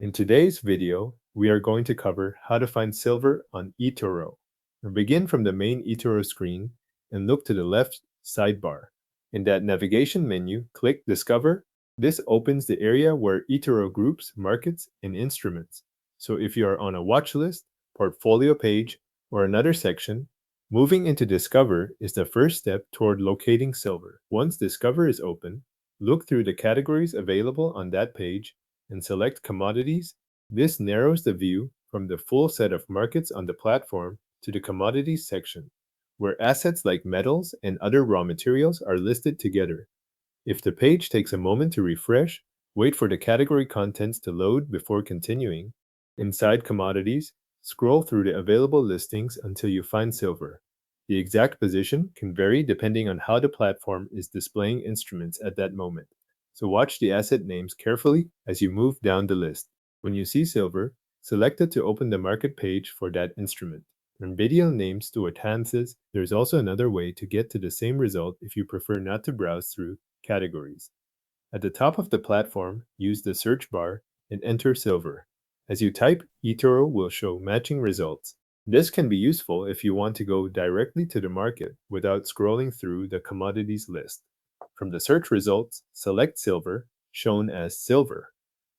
In today's video, we are going to cover how to find silver on eToro. Now begin from the main eToro screen and look to the left sidebar. In that navigation menu, click Discover. This opens the area where eToro groups markets and instruments. So if you are on a watch list, portfolio page, or another section, moving into Discover is the first step toward locating silver. Once Discover is open, look through the categories available on that page and select Commodities. This narrows the view from the full set of markets on the platform to the Commodities section, where assets like metals and other raw materials are listed together. If the page takes a moment to refresh, wait for the category contents to load before continuing. Inside Commodities, scroll through the available listings until you find silver. The exact position can vary depending on how the platform is displaying instruments at that moment. So watch the asset names carefully as you move down the list. When you see silver, select it to open the market page for that instrument. When video names to enhances, there's also another way to get to the same result if you prefer not to browse through categories. At the top of the platform, use the search bar and enter silver. As you type, eToro will show matching results. This can be useful if you want to go directly to the market without scrolling through the commodities list. From the search results, select silver, shown as silver.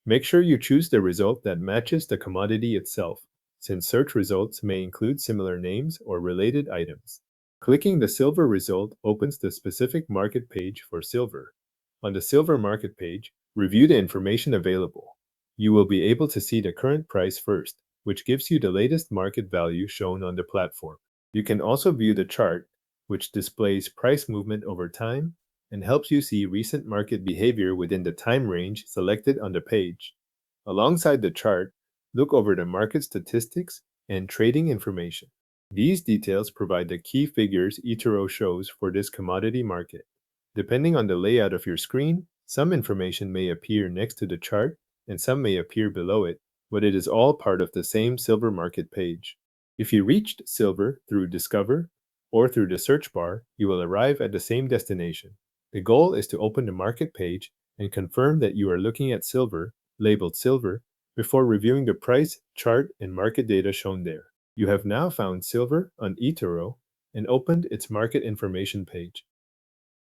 Make sure you choose the result that matches the commodity itself, since search results may include similar names or related items. Clicking the silver result opens the specific market page for silver. On the silver market page, review the information available. You will be able to see the current price first, which gives you the latest market value shown on the platform. You can also view the chart, which displays price movement over time and helps you see recent market behavior within the time range selected on the page. Alongside the chart, look over the market statistics and trading information. These details provide the key figures eToro shows for this commodity market. Depending on the layout of your screen, some information may appear next to the chart and some may appear below it, but it is all part of the same silver market page. If you reached silver through Discover or through the search bar, you will arrive at the same destination. The goal is to open the market page and confirm that you are looking at silver, labeled silver, before reviewing the price, chart, and market data shown there. You have now found silver on eToro and opened its market information page.